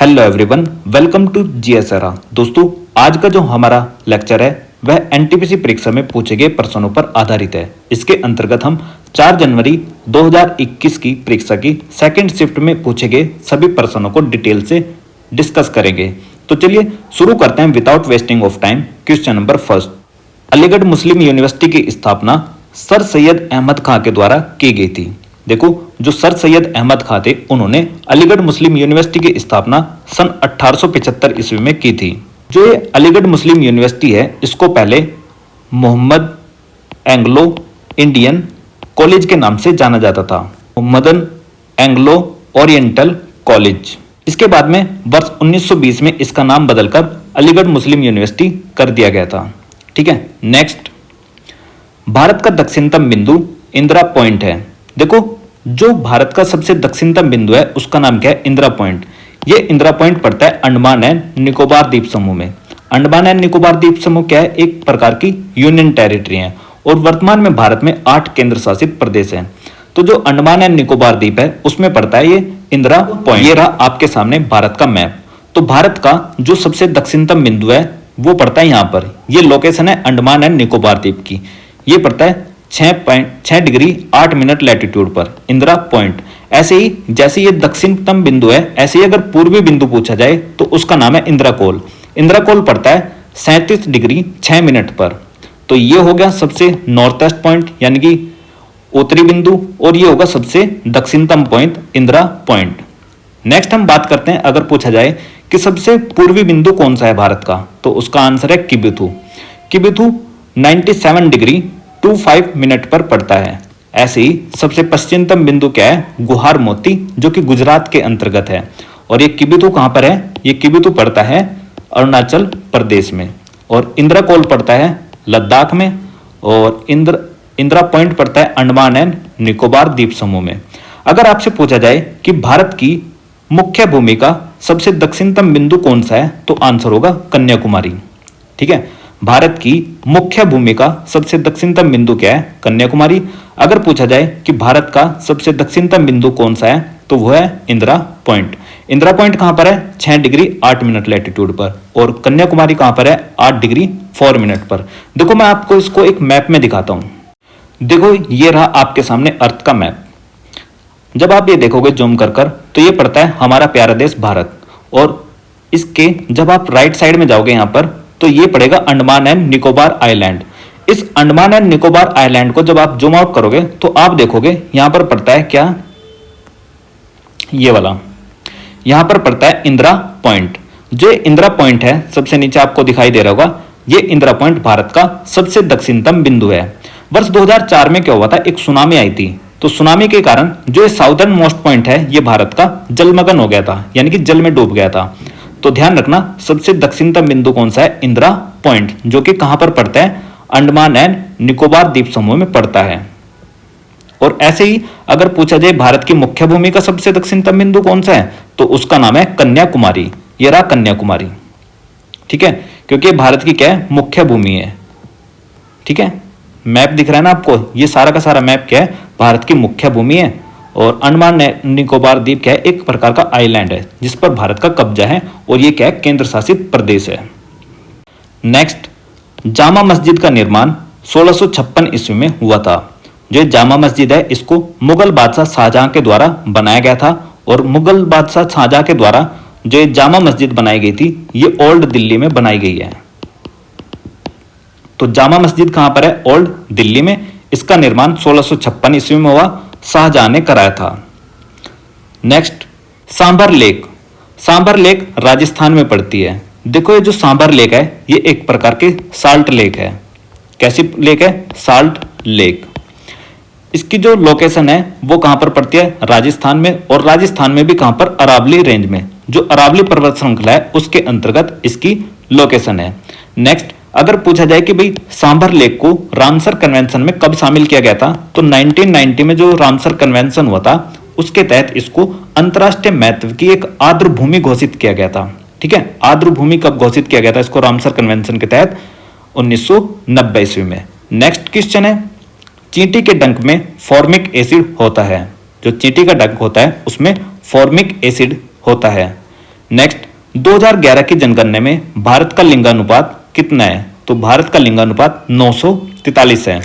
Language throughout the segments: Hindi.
हेलो एवरीवन, वेलकम टू जीएसआरआ। दोस्तों, आज का जो हमारा लेक्चर है वह एनटीपीसी परीक्षा में पूछे गए प्रश्नों पर आधारित है। इसके अंतर्गत हम 4 जनवरी 2021 की परीक्षा की सेकंड शिफ्ट में पूछे गए सभी प्रश्नों को डिटेल से डिस्कस करेंगे। तो चलिए शुरू करते हैं without wasting of time. Question number first, Aligarh Muslim university की स्थापना सर सैयद अहमद खां के द्वारा की गई थी। देखो, जो सर सैयद अहमद खां थे उन्होंने अलीगढ़ मुस्लिम यूनिवर्सिटी की स्थापना सन 1875 ईस्वी में की थी। जो ये अलीगढ़ मुस्लिम यूनिवर्सिटी है इसको पहले मोहम्मद एंग्लो इंडियन कॉलेज के नाम से जाना जाता था, मोहम्मदन एंग्लो ओरिएंटल कॉलेज। इसके बाद में वर्ष 1920 में इसका नाम बदलकर अलीगढ़ मुस्लिम यूनिवर्सिटी कर दिया गया था। ठीक है, नेक्स्ट, भारत का दक्षिणतम बिंदु इंदिरा पॉइंट है। देखो, जो भारत का सबसे दक्षिणतम बिंदु है उसका नाम क्या है? इंदिरा पॉइंट। ये इंदिरा पॉइंट पड़ता है अंडमान एंड निकोबार द्वीप समूह में। अंडमान एंड निकोबार द्वीप समूह क्या है? एक प्रकार की यूनियन टेरिटरी है और वर्तमान में भारत में 8 केंद्र शासित प्रदेश हैं। तो जो अंडमान एंड निकोबार द्वीप है उसमें पड़ता है ये इंदिरा पॉइंट। ये रहा आपके सामने भारत का मैप। तो भारत का जो सबसे दक्षिणतम बिंदु है वो पड़ता है यहाँ पर। ये लोकेशन है अंडमान एंड निकोबार द्वीप की। ये पड़ता है 6 डिग्री 8 मिनट लैटिट्यूड पर, इंदिरा पॉइंट। ऐसे ही जैसे ये दक्षिणतम बिंदु है, ऐसे ही अगर पूर्वी बिंदु पूछा जाए तो उसका नाम है इंदिरा कोल। इंदिरा कोल पड़ता है 37 डिग्री 6 मिनट पर। तो ये हो गया सबसे नॉर्थ ईस्ट पॉइंट यानी कि उत्तरी बिंदु, और ये होगा सबसे दक्षिणतम पॉइंट इंदिरा पॉइंट। नेक्स्ट हम बात करते हैं, अगर पूछा जाए कि सबसे पूर्वी बिंदु कौन सा है भारत का, तो उसका आंसर है किबिथु। किबिथु 97 डिग्री 25 मिनट पर पड़ता है। ऐसे ही सबसे पश्चिमतम बिंदु क्या है? गुहार मोती, जो कि गुजरात के अंतर्गत है। और ये किबिथु कहां पर है? ये किबिथु पड़ता है अरुणाचल प्रदेश में। और इंदिरा कोल पड़ता है लद्दाख में। और इंदिरा पॉइंट पड़ता है अंडमान एंड निकोबार द्वीप समूह में। अगर आपसे पूछा जाए कि भारत की मुख्य भूमि का सबसे दक्षिणतम बिंदु कौन सा है, तो आंसर होगा कन्याकुमारी। ठीक है, भारत की मुख्य भूमि का सबसे दक्षिणतम बिंदु क्या है? कन्याकुमारी। अगर पूछा जाए कि भारत का सबसे दक्षिणतम बिंदु कौन सा है, तो वह है इंदिरा पॉइंट। इंदिरा पॉइंट कहां पर है? 6 डिग्री 8 मिनट लैटिट्यूड पर। और कन्याकुमारी कहां पर है? 8 डिग्री 4 मिनट पर। देखो, मैं आपको इसको एक मैप में दिखाता हूं। देखो, ये रहा आपके सामने अर्थ का मैप। जब आप ये देखोगे जूम कर तो ये पड़ता है हमारा प्यारा देश भारत। और इसके जब आप राइट साइड में जाओगे यहां पर, तो ये पड़ेगा अंडमान एंड निकोबार आइलैंड। इस अंडमान एंड निकोबार आइलैंड को जब आप जूम आउट करोगे तो आप देखोगे यहां पर पड़ता है क्या? ये वाला यहां पर पड़ता है इंदिरा पॉइंट। जो इंदिरा पॉइंट है सबसे नीचे आपको दिखाई दे रहा होगा, ये इंदिरा पॉइंट भारत का सबसे दक्षिणतम बिंदु है। वर्ष 2004 में क्या हुआ था? एक सुनामी आई थी। तो सुनामी के कारण जो ये साउदर्न मोस्ट पॉइंट है ये भारत का जलमग्न हो गया था, यानी कि जल में डूब गया था। तो ध्यान रखना, सबसे दक्षिणतम बिंदु कौन सा है? इंदिरा पॉइंट, जो कि कहां पर पड़ता है? अंडमान एंड निकोबार द्वीप समूह में पड़ता है। और ऐसे ही अगर पूछा जाए भारत की मुख्य भूमि का सबसे दक्षिणतम बिंदु कौन सा है, तो उसका नाम है कन्याकुमारी। ये रहा कन्याकुमारी। ठीक है, क्योंकि भारत की क्या है? मुख्य भूमि है। ठीक है, मैप दिख रहा है ना आपको? ये सारा का सारा मैप क्या है? भारत की मुख्य भूमि है। और अंडमान निकोबार द्वीप क्या है? एक प्रकार का आइलैंड है जिस पर भारत का कब्जा है। और ये क्या है? केंद्र शासित प्रदेश है। नेक्स्ट, जामा मस्जिद का निर्माण 1656 ईस्वी में हुआ था। जो जामा मस्जिद है इसको मुगल बादशाह शाहजहां के द्वारा बनाया गया था। और मुगल बादशाह शाहजहां के द्वारा जो जामा मस्जिद बनाई गई थी ये ओल्ड दिल्ली में बनाई गई है। तो जामा मस्जिद कहां पर है? ओल्ड दिल्ली में। इसका निर्माण 1656 ईस्वी में हुआ, शाहजहां ने कराया था। Next, sambar lake. Sambar lake Rajasthan में पड़ती है। देखो, ये जो सांभर लेक है ये एक प्रकार की साल्ट लेक है। कैसी लेक है? Salt lake. इसकी जो लोकेशन है वो कहां पर पड़ती है? राजस्थान में। और राजस्थान में भी कहां पर? अरावली रेंज में। जो अरावली पर्वत श्रृंखला है उसके अंतर्गत इसकी लोकेशन है। नेक्स्ट, अगर पूछा जाए कि भाई सांभर लेक को रामसर कन्वेंशन में कब शामिल किया गया था, तो 1990 में जो रामसर कन्वेंशन हुआ था उसके तहत इसको अंतरराष्ट्रीय महत्व की एक आर्द्र भूमि घोषित किया गया था। ठीक है, आर्द्र भूमि कब घोषित किया गया था इसको? रामसर कन्वेंशन के तहत 1990 ईस्वी में। नेक्स्ट क्वेश्चन है, चींटी के डंक में फॉर्मिक एसिड होता है। जो चींटी का डंक होता है उसमें फॉर्मिक एसिड होता है। नेक्स्ट 2011 की जनगणना में भारत का लिंगानुपात कितना है? तो भारत का लिंगानुपात 943 है।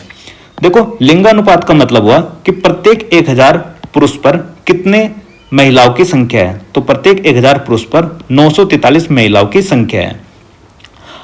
देखो, लिंगानुपात का मतलब हुआ कि प्रत्येक 1000 पुरुष पर कितने महिलाओं की संख्या है। तो प्रत्येक 1000 पुरुष पर 943 महिलाओं की संख्या है।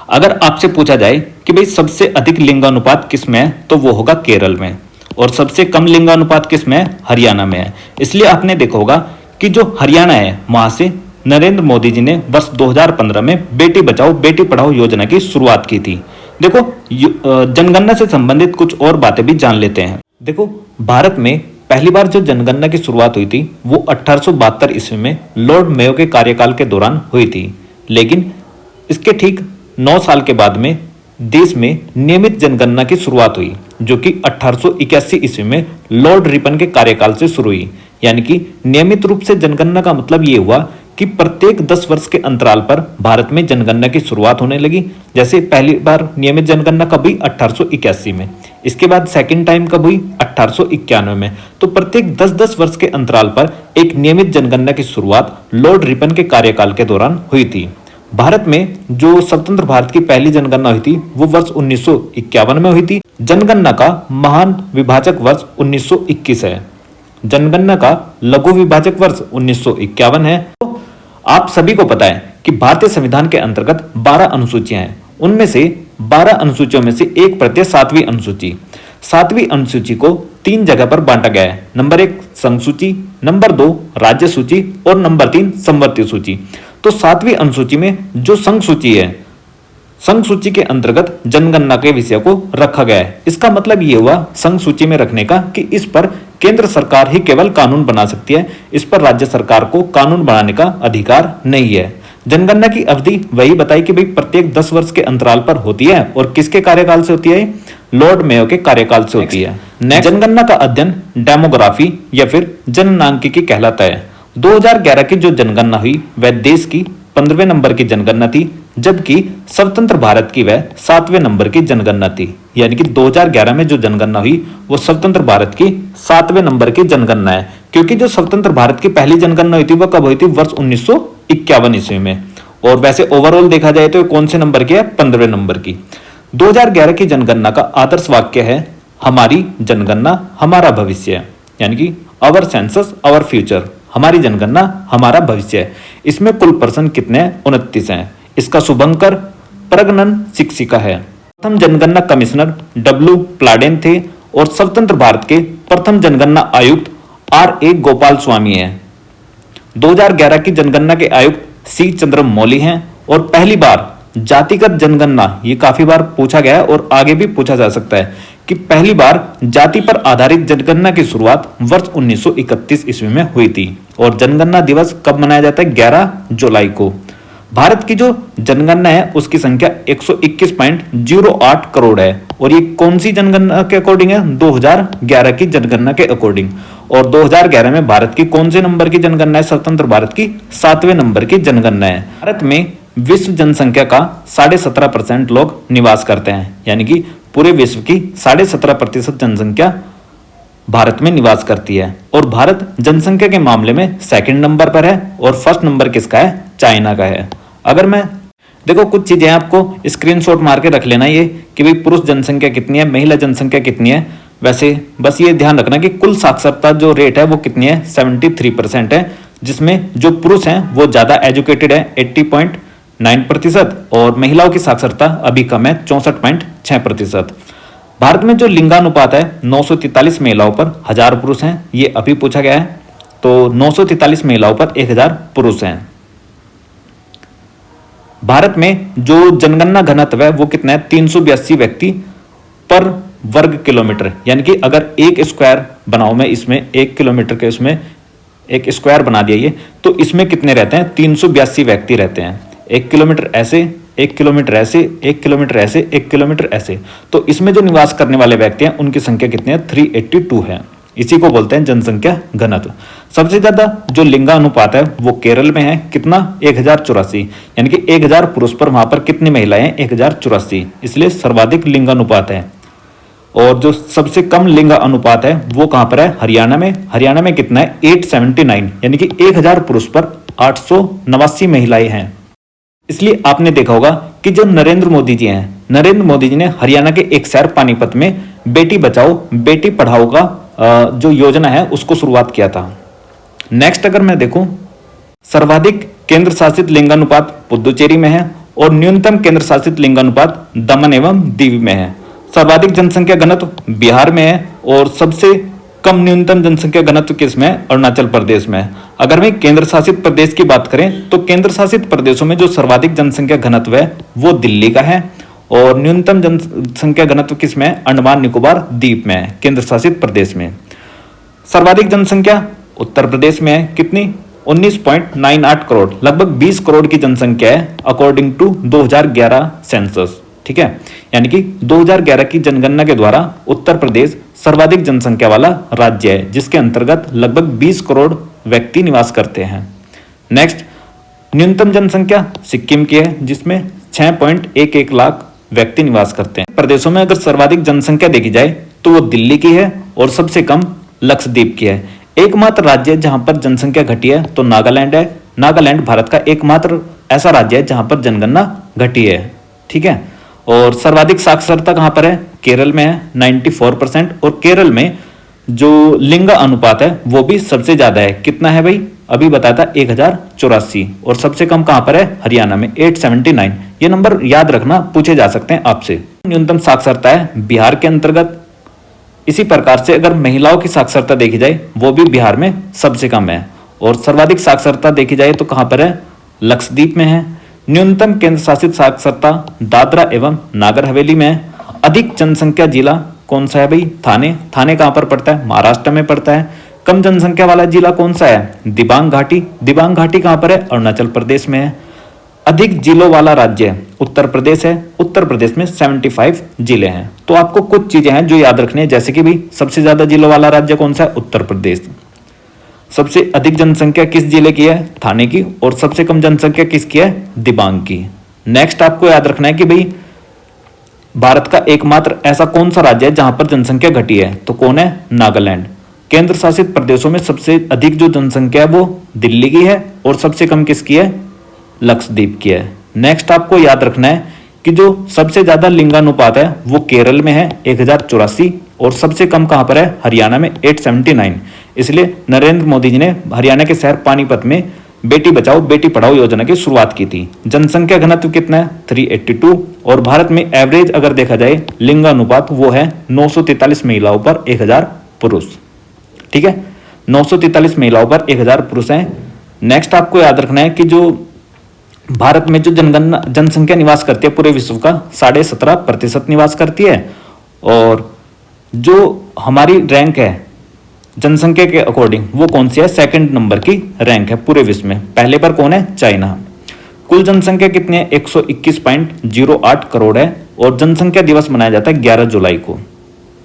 अगर आपसे पूछा जाए कि भाई सबसे अधिक लिंगानुपात किस में है, तो वो होगा केरल में, और सबसे कम लिंगानुपात किस में है? हरियाणा में है। इसलिए आपने देखा होगा कि जो हरियाणा है वहां से नरेंद्र मोदी जी ने वर्ष 2015 में बेटी बचाओ बेटी पढ़ाओ योजना की शुरुआत की थी। देखो, जनगणना से संबंधित कुछ और बातें भी जान लेते हैं। देखो, भारत में पहली बार जो जनगणना की शुरुआत हुई थी वो 1872 ईस्वी में लॉर्ड मेयो के कार्यकाल के दौरान हुई थी। लेकिन इसके ठीक 9 साल के बाद में देश में नियमित जनगणना की शुरुआत हुई, जो कि 1881 ईस्वी में लॉर्ड रिपन के कार्यकाल से शुरू हुई। यानी कि नियमित रूप से जनगणना का मतलब ये हुआ कि प्रत्येक 10 वर्ष के अंतराल पर भारत में जनगणना की शुरुआत होने लगी। जैसे पहली बार नियमित जनगणना कब हुई? 1881 में। इसके बाद सेकंड टाइम कब हुई? 1891 में। तो प्रत्येक 10-10 वर्ष के अंतराल पर एक नियमित जनगणना की शुरुआत लॉर्ड रिपन के कार्यकाल के दौरान हुई थी। भारत में जो स्वतंत्र भारत की पहली जनगणना हुई थी वो वर्ष 1951 में हुई थी। जनगणना का महान विभाजक वर्ष 1921 है। जनगणना का लघु विभाजक वर्ष 1951 है। तो आप सभी को पता है कि भारतीय संविधान के अंतर्गत 12 अनुसूचियां हैं। उनमें से 12 अनुसूचियों में से एक प्रत्यय 7वीं अनुसूची। 7वीं अनुसूची को 3 जगह पर बांटा गया है। नंबर 1 संघ सूची, नंबर 2 राज्य सूची और नंबर 3 समवर्ती सूची। तो 7वीं अनुसूची में जो संघ सूची है, संघ सूची के अंतर्गत जनगणना के विषय को रखा गया है। इसका मतलब ये हुआ संघ सूची में रखने का कि इस पर केंद्र सरकार ही केवल कानून बना सकती है, इस पर राज्य सरकार को कानून बनाने का अधिकार नहीं है। जनगणना की अवधि वही बताई कि भाई प्रत्येक 10 वर्ष के अंतराल पर होती है और किसके कार्यकाल से होती है? लॉर्ड मेयो के कार्यकाल से होती है। जनगणना का अध्ययन डेमोग्राफी या फिर जननांकिकी कहलाता है। 2011 की जो जनगणना हुई वह देश की 15वें नंबर की जनगणना थी, जबकि स्वतंत्र भारत की वह 7वें नंबर की जनगणना थी। यानी कि 2011 में जो जनगणना हुई वो स्वतंत्र भारत की 7वें नंबर की जनगणना है, क्योंकि जो स्वतंत्र भारत की पहली जनगणना हुई थी वह कब हुई थी? वर्ष 1951 ईस्वी में। और वैसे ओवरऑल देखा जाए तो कौन से नंबर की है? 15वें नंबर की। 2011 की जनगणना का आदर्श वाक्य है हमारी जनगणना हमारा भविष्य, यानी कि आवर सेंसस आवर फ्यूचर। हमारी जनगणना हमारा भविष्य है। इसमें कुल पर्सन कितने हैं? 29 हैं। इसका शुभंकर प्रगणन शिक्षिका है। प्रथम जनगणना कमिश्नर डब्ल्यू प्लाडेन थे और स्वतंत्र भारत के प्रथम जनगणना आयुक्त R.A. गोपाल स्वामी हैं। 2011 की जनगणना के आयुक्त सी चंद्र मौली हैं और पहली बार जातिगत जनगणना, ये काफी बार पूछा गया है और आगे भी पूछा जा सकता है कि पहली बार जाति पर आधारित जनगणना की शुरुआत वर्ष 1931 ईस्वी में हुई थी। और जनगणना दिवस कब मनाया जाता है? 11 जुलाई को। भारत की जो जनगणना है उसकी संख्या 121.08 करोड़ है। और ये कौन सी जनगणना के अकॉर्डिंग है? 2011 की जनगणना के अकॉर्डिंग। और 2011 में भारत की कौन से नंबर की जनगणना है? स्वतंत्र भारत की 7वें नंबर की जनगणना है। भारत में विश्व जनसंख्या का 17.5% लोग निवास करते हैं, यानी कि पूरे विश्व की 17.5% जनसंख्या भारत में निवास करती है। और भारत जनसंख्या के मामले में सेकंड नंबर पर है और फर्स्ट नंबर किसका है? चाइना का है। अगर मैं देखो कुछ चीजें आपको स्क्रीनशॉट मार के रख लेना ये कि भाई पुरुष जनसंख्या कितनी है, महिला जनसंख्या कितनी है। वैसे बस ये ध्यान रखना कि कुल साक्षरता जो रेट है वो कितनी है? 73% है, जिसमें जो पुरुष हैं वो ज्यादा एजुकेटेड है 80.9% और महिलाओं की साक्षरता अभी कम है 64.6%। भारत में जो लिंगानुपात है 943 महिलाओं पर 1000 पुरुष हैं, ये अभी पूछा गया है। तो 943 महिलाओं पर 1000 पुरुष हैं। भारत में जो जनगणना घनत्व है वो कितना है? 382 व्यक्ति पर वर्ग किलोमीटर। यानी कि अगर एक स्क्वायर बनाओ, मैं इसमें 1 किलोमीटर के उसमें एक स्क्वायर बना दिया ये, तो इसमें कितने रहते हैं? 382 व्यक्ति रहते हैं। 1 किलोमीटर ऐसे, 1 किलोमीटर ऐसे, 1 किलोमीटर ऐसे, 1 किलोमीटर ऐसे। तो इसमें जो निवास करने वाले व्यक्ति हैं उनकी संख्या कितनी है? 382 है। इसी को बोलते हैं जनसंख्या घनत्व। सबसे ज्यादा जो लिंगानुपात है वो केरल में है। कितना? 1084। यानी कि 1000 पुरुष पर वहां पर कितनी महिलाएं हैं? 1084। इसलिए सर्वाधिक लिंगानुपात है। और जो सबसे कम लिंग अनुपात है वो कहां पर है? हरियाणा में। हरियाणा में कितना है? 879। यानी कि 1000 पुरुष पर 889 महिलाएं हैं। इसलिए आपने देखा होगा कि जो नरेंद्र मोदी जी हैं, नरेंद्र मोदी जी ने हरियाणा के एक शहर पानीपत में बेटी बचाओ बेटी पढ़ाओ का जो योजना है उसको शुरुआत किया था। नेक्स्ट अगर मैं देखूं, सर्वाधिक केंद्र शासित लिंगानुपात पुदुचेरी में है और न्यूनतम केंद्र शासित लिंगानुपात दमन एवं दीव में है। सर्वाधिक जनसंख्या घनत्व बिहार में है और सबसे कम न्यूनतम जनसंख्या घनत्व किस में है? अरुणाचल प्रदेश में है। अगर मैं केंद्र शासित प्रदेश की बात करें तो केंद्र शासित प्रदेशों में जो सर्वाधिक जनसंख्या घनत्व है वो दिल्ली का है और न्यूनतम जनसंख्या घनत्व किस में है? अंडमान निकोबार द्वीप में है, केंद्र शासित प्रदेश में। सर्वाधिक जनसंख्या उत्तर प्रदेश में है, कितनी? 19.98 करोड़, लगभग 20 करोड़ की जनसंख्या है अकॉर्डिंग टू 2011 सेंसस। ठीक है, यानी कि 2011 की जनगणना के द्वारा उत्तर प्रदेश सर्वाधिक जनसंख्या वाला राज्य है जिसके अंतर्गत लगभग 20 करोड़ व्यक्ति निवास करते हैं। नेक्स्ट, न्यूनतम जनसंख्या सिक्किम की है जिसमें 6.11 लाख व्यक्ति निवास करते हैं। प्रदेशों में अगर सर्वाधिक जनसंख्या देखी जाए तो वो दिल्ली की है और सबसे कम लक्षद्वीप की है। एकमात्र राज्य जहां पर जनसंख्या घटी है तो नागालैंड है। नागालैंड भारत का एकमात्र ऐसा राज्य है जहां पर जनगणना घटी है। ठीक है, और सर्वाधिक साक्षरता कहां पर है? केरल में है 94% और केरल में जो लिंग अनुपात है वो भी सबसे ज्यादा है। कितना है भाई? अभी बताया था 1084 और सबसे कम कहां पर है? हरियाणा में 879। ये नंबर याद रखना, पूछे जा सकते हैं आपसे। न्यूनतम साक्षरता है बिहार के अंतर्गत। इसी प्रकार से अगर महिलाओं की साक्षरता देखी जाए वो भी बिहार में सबसे कम है और सर्वाधिक साक्षरता देखी जाए तो कहां पर है? लक्षद्वीप में है। न्यूनतम केंद्र शासित साक्षरता दादरा एवं नागर हवेली में है। अधिक जनसंख्या जिला कौन सा है भाई? थाने। थाने कहां पर पड़ता है? महाराष्ट्र में पड़ता है। कम जनसंख्या वाला जिला कौन सा है? दिबांग घाटी। दिबांग घाटी कहां पर है? अरुणाचल प्रदेश में है। अधिक जिलों वाला राज्य उत्तर प्रदेश है। उत्तर प्रदेश में 75 जिले हैं। तो आपको कुछ चीजें हैं जो याद रखनी है, जैसे कि भाई सबसे ज्यादा जिलों वाला राज्य कौन सा है? उत्तर प्रदेश। सबसे अधिक जनसंख्या किस जिले की है? थाने की। और सबसे कम जनसंख्या किसकी है? दिबांग की। नेक्स्ट आपको याद रखना है कि भाई भारत का एकमात्र ऐसा कौन सा राज्य है जहां पर जनसंख्या घटी है? तो कौन है? नागालैंड। केंद्र शासित प्रदेशों में सबसे अधिक जो जनसंख्या है वो दिल्ली की है और सबसे कम किसकी है? लक्षद्वीप की है। नेक्स्ट आपको याद रखना है कि जो सबसे ज्यादा लिंगानुपात है वो केरल में है 1084 और सबसे कम कहां पर है? हरियाणा में 879। इसलिए नरेंद्र मोदी जी ने हरियाणा के शहर पानीपत में बेटी बचाओ बेटी पढ़ाओ योजना की शुरुआत की थी। जनसंख्या घनत्व कितना है? 382 और भारत में एवरेज अगर देखा जाए लिंगानुपात वो है 943 महिलाओं पर 1000 पुरुष। ठीक है, 943 महिलाओं पर 1000 पुरुष हैं। नेक्स्ट आपको याद रखना है कि जो भारत में जो जनसंख्या निवास करती है पूरे विश्व का 17.5% निवास करती है और जो हमारी रैंक है जनसंख्या के अकॉर्डिंग वो कौन सी है? सेकंड नंबर की रैंक है पूरे विश्व में। पहले पर कौन है? चाइना। कुल जनसंख्या कितनी है? 121.08 करोड़ है और जनसंख्या दिवस मनाया जाता है 11 जुलाई को।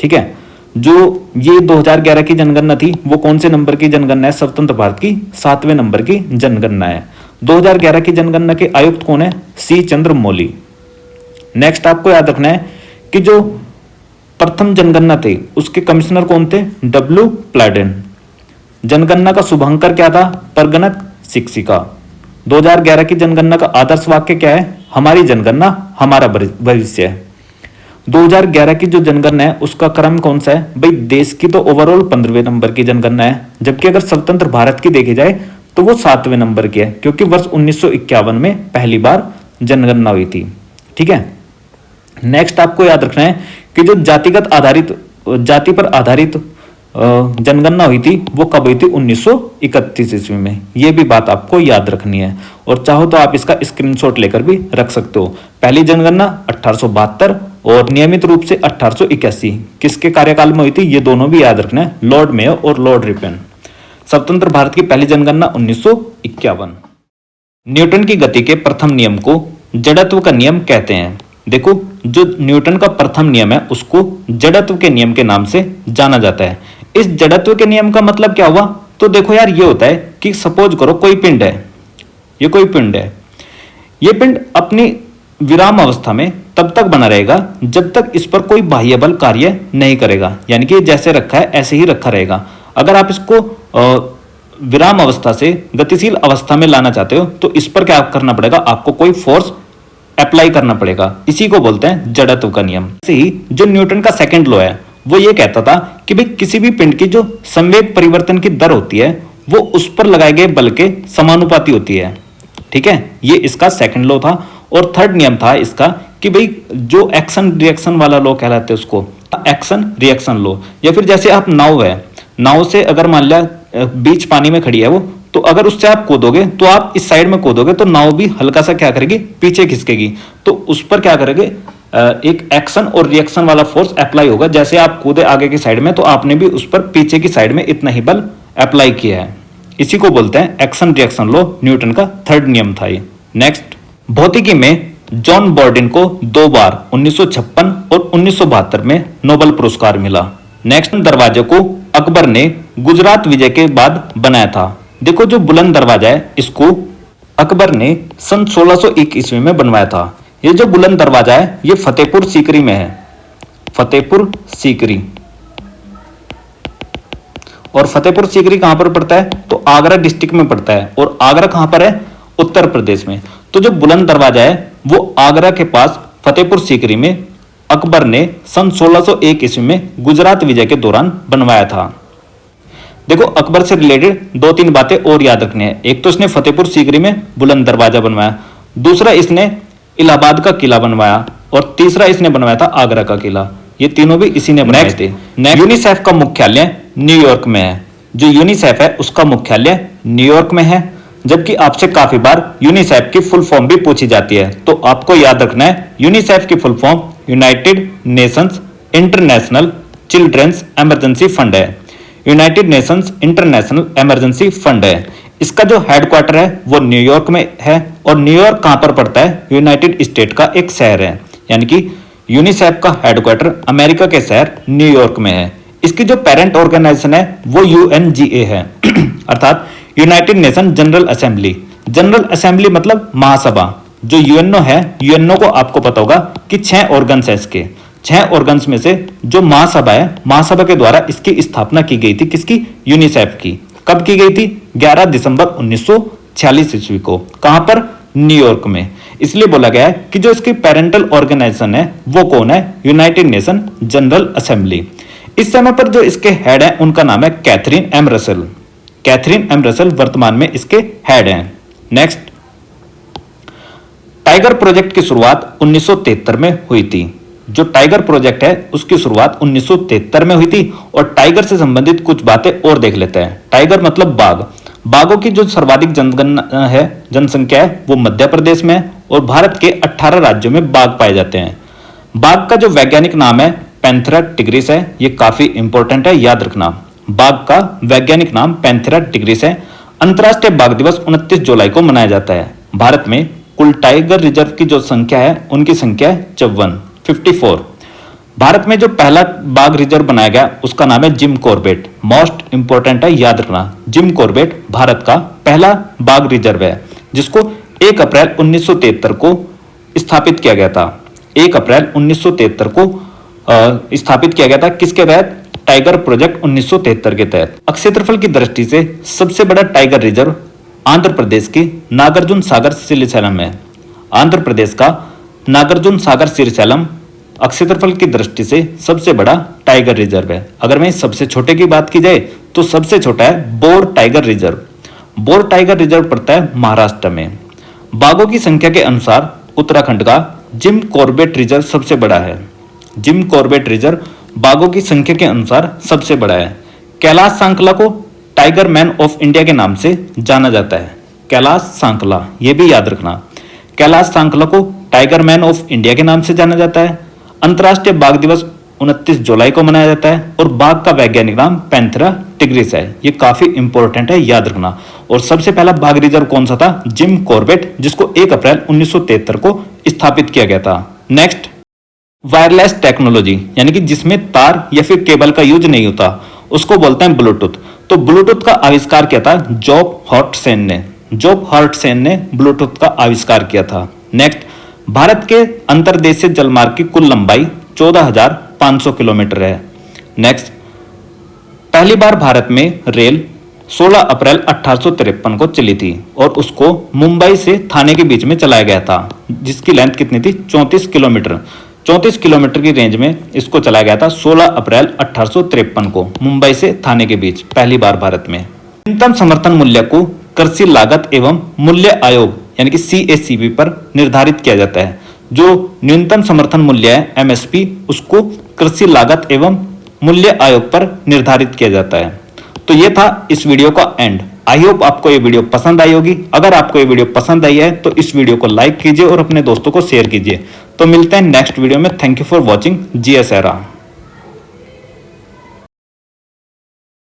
ठीक है, जो ये 2011 की जनगणना थी वो कौन से नंबर की जनगणना है? स्वतंत्र भारत की 7वें नंबर की जनगणना है। 2011 की जनगणना के आयुक्त कौन है? सी चंद्रमौली। नेक्स्ट आपको याद रखना है कि जो प्रथम जनगणना थे उसके कमिश्नर कौन थे? डब्ल्यू प्लाडेन। जनगणना का शुभांकर क्या था? परगणक शिक्षिका। 2011 की जनगणना का आदर्श वाक्य क्या है? हमारी जनगणना हमारा भविष्य है। 2011 की जो जनगणना है उसका क्रम कौन सा है? भाई देश की तो ओवरऑल 15वें नंबर की जनगणना है, जबकि अगर स्वतंत्र भारत की देखी जाए तो वो 7वें नंबर की है क्योंकि वर्ष 1951 में पहली बार जनगणना हुई थी। ठीक है, नेक्स्ट आपको याद रखना है कि जो जाति पर आधारित जनगणना हुई थी वो कब हुई थी? 1931 ईस्वी में। ये भी बात आपको याद रखनी है और चाहो तो आप इसका स्क्रीनशॉट लेकर भी रख सकते हो। पहली जनगणना 1872 और नियमित रूप से 1881 किसके कार्यकाल में हुई थी? ये दोनों भी याद रखना है, लॉर्ड मेयो और लॉर्ड रिपन। स्वतंत्र भारत की पहली जनगणना 1951। न्यूटन की गति के प्रथम नियम को जड़त्व का नियम कहते हैं। देखो, जो न्यूटन का प्रथम नियम है उसको जड़त्व के नियम के नाम से जाना जाता है। इस जड़त्व के नियम का मतलब क्या हुआ? तो देखो यार, ये होता है कि सपोज करो कोई पिंड है, ये कोई पिंड है, ये पिंड अपनी विराम अवस्था में तब तक बना रहेगा जब तक इस पर कोई बाह्य बल कार्य नहीं करेगा, यानी कि जैसे रखा है ऐसे ही रखा रहेगा। अगर आप इसको विराम अवस्था से गतिशील अवस्था में लाना चाहते हो तो इस पर क्या करना पड़ेगा, आपको कोई फोर्स अप्लाई करना पड़ेगा। इसी को बोलते हैं जड़त्व का नियम। ऐसे ही जो न्यूटन का सेकंड लॉ है वो ये कहता था कि भाई किसी भी पिंड की जो संवेग परिवर्तन की दर होती है वो उस पर लगाए गए बल के समानुपाती होती है। ठीक है, ये इसका सेकंड लॉ था। और थर्ड नियम था इसका कि भाई जो एक्शन रिएक्शन वाला लॉ कहलाते हैं उसको एक्शन रिएक्शन लॉ। या फिर जैसे आप नाव है, नाव से अगर मान लिया बीच पानी में खड़ी है वो, तो अगर उससे आप कूदोगे तो आप इस साइड में कूदोगे तो नाव भी हल्का सा क्या करेगी, पीछे खिसकेगी। तो उस पर क्या करेंगे, एक एक्शन और रिएक्शन वाला फोर्स अप्लाई होगा। जैसे आप कूदे आगे की साइड में तो आपने भी उस पर पीछे की साइड में इतना ही बल अप्लाई किया है। इसी को बोलते हैं एक्शन रिएक्शन लॉ। न्यूटन का थर्ड नियम था ये। नेक्स्ट, भौतिकी में जॉन बॉर्डिन को 2 बार 1956 और 1972 में नोबेल पुरस्कार मिला। नेक्स्ट, दरवाजे को अकबर ने गुजरात विजय के बाद बनाया था। देखो जो बुलंद दरवाजा है इसको अकबर ने सन 1601 ईस्वी में बनवाया था। ये जो बुलंद दरवाजा है ये फतेहपुर सीकरी में है, फतेहपुर सीकरी। और फतेहपुर सीकरी कहां पर पड़ता है, तो आगरा डिस्ट्रिक्ट में पड़ता है। और आगरा कहां पर है, उत्तर प्रदेश में। तो जो बुलंद दरवाजा है वो आगरा के पास फतेहपुर सीकरी में अकबर ने सन 1601 ईस्वी में गुजरात विजय के दौरान बनवाया था। देखो अकबर से रिलेटेड 2-3 बातें और याद रखनी है। एक तो इसने फतेहपुर सीकरी में बुलंद दरवाजा बनवाया, दूसरा इसने इलाहाबाद का किला बनवाया, और तीसरा इसने बनवाया था आगरा का किला। ये तीनों भी इसी ने बनाए थे। यूनिसेफ का मुख्यालय न्यूयॉर्क में है। जो यूनिसेफ है उसका मुख्यालय न्यूयॉर्क में है। जबकि आपसे काफी बार यूनिसेफ की फुल फॉर्म भी पूछी जाती है, तो आपको याद रखना है यूनिसेफ की full form United Nations International Children's Emergency Fund है। United Nations International Emergency Fund है। इसका जो हेडक्वार्टर है वो न्यूयॉर्क में है। और न्यूयॉर्क कहां पर पड़ता है, यूनाइटेड स्टेट का एक शहर है। यानी कि यूनिसेफ का हेडक्वार्टर अमेरिका के शहर न्यूयॉर्क में है। इसकी जो पेरेंट ऑर्गेनाइजेशन है वो यूएनजीए है अर्थात United nation general assembly. General assembly मतलब महासभा। जो यूएनओ है, यूएनओ को आपको पता होगा कि 6 ऑर्गन्स है इसके। 6 ऑर्गन्स में से जो महासभा है, महासभा के द्वारा इसकी स्थापना की गई थी। किसकी, यूनिसेफ की। कब की गई थी, 11 दिसंबर 1946 ईस्वी को। कहां पर, न्यूयॉर्क में। इसलिए बोला गया है कि जो इसकी पेरेंटल ऑर्गेनाइजेशन है वो कौन है, यूनाइटेड नेशन जनरल असेंबली। इस समय पर जो इसके हेड हैं उनका नाम है Catherine M Russell. Catherine M Russell वर्तमान में इसके हेड हैं। नेक्स्ट, टाइगर प्रोजेक्ट की शुरुआत 1973 में हुई थी। जो टाइगर प्रोजेक्ट है उसकी शुरुआत 1973 में हुई थी। और टाइगर से संबंधित कुछ बातें और देख लेते हैं। टाइगर मतलब बाघ। बाघों की जो सर्वाधिक जनसंख्या है वो मध्य प्रदेश में है। और भारत के 18 राज्यों में बाघ पाए जाते हैं। बाघ का जो वैज्ञानिक नाम है पैंथेरा टिग्रिस है। ये काफी इंपॉर्टेंट है, याद रखना। बाघ का वैज्ञानिक नाम पैंथेरा टिग्रिस है। अंतरराष्ट्रीय बाघ दिवस 29 जुलाई को मनाया जाता है। भारत में कुल टाइगर रिजर्व की जो संख्या है उनकी संख्या है 54। भारत में जो पहला बाघ रिजर्व बनाया गया उसका नाम है जिम कॉर्बेट। मोस्ट इंपोर्टेंट है, याद रखना। जिम कॉर्बेट भारत का पहला बाघ रिजर्व है जिसको 1 अप्रैल 1973 को स्थापित किया गया था। 1 अप्रैल 1973 को स्थापित किया गया था। किसके तहत, टाइगर प्रोजेक्ट 1973 के तहत। क्षेत्रफल की दृष्टि से सबसे बड़ा टाइगर रिजर्व आंध्र प्रदेश के नागार्जुन सागर श्रीशैलम है। आंध्र प्रदेश का नागार्जुन सागर श्रीशैलम क्षेत्रफल की दृष्टि से सबसे बड़ा टाइगर रिजर्व है। अगर मैं सबसे छोटे की बात की जाए तो सबसे छोटा है bore tiger reserve. Bore tiger reserve पड़ता है महाराष्ट्र में। बाघों की संख्या के अनुसार उत्तराखंड का जिम कॉर्बेट रिजर्व सबसे बड़ा है। जिम कॉर्बेट रिजर्व बाघों की संख्या के अनुसार सबसे बड़ा है। कैलाश सांकला को टाइगर मैन ऑफ इंडिया के नाम से जाना जाता है। कैलाश सांकला, ये भी याद रखना। कैलाश सांकला को टाइगर मैन ऑफ इंडिया के नाम से जाना जाता है। अंतर्राष्ट्रीय बाघ दिवस 29 जुलाई को मनाया जाता है। और बाघ का वैज्ञानिक नाम पैंथेरा टिग्रिस है। ये काफी इंपॉर्टेंट है, याद रखना। और सबसे पहला बाघ रिजर्व कौन सा था, जिम कॉर्बेट, जिसको 1 अप्रैल 1973 को स्थापित किया गया था। नेक्स्ट, वायरलेस टेक्नोलॉजी, यानी कि जिसमें तार या फिर केबल का यूज नहीं होता, उसको बोलते हैं ब्लूटूथ। तो ब्लूटूथ का आविष्कार किया था जॉब हॉटसन ने। जॉब हॉटसन ने ब्लूटूथ का आविष्कार किया था। नेक्स्ट, भारत के अंतर्देशीय जलमार्ग की कुल लंबाई 14,500 किलोमीटर है। नेक्स्ट, पहली बार भारत में रेल 16 अप्रैल 1853 को चली थी और उसको मुंबई से थाने के बीच में चलाया गया था, जिसकी लेंथ कितनी थी 34 किलोमीटर। 34 किलोमीटर की रेंज में इसको चलाया गया था 16 अप्रैल 1853 को मुंबई से थाने के बीच पहली बार भारत में। न्यूनतम समर्थन मूल्य को कृषि लागत एवं मूल्य आयोग यानी कि CACB पर निर्धारित किया जाता है। जो न्यूनतम समर्थन मूल्य है MSP, उसको कृषि लागत एवं मूल्य आयोग पर निर्धारित किया जाता है। तो ये था इस वीडियो का एंड। आई होप आपको ये वीडियो पसंद आई होगी। अगर आपको ये वीडियो पसंद आई है तो इस वीडियो को लाइक कीजिए और अपने दोस्तों को शेयर कीजिए। तो मिलते हैं नेक्स्ट वीडियो में। Thank you for watching GS era.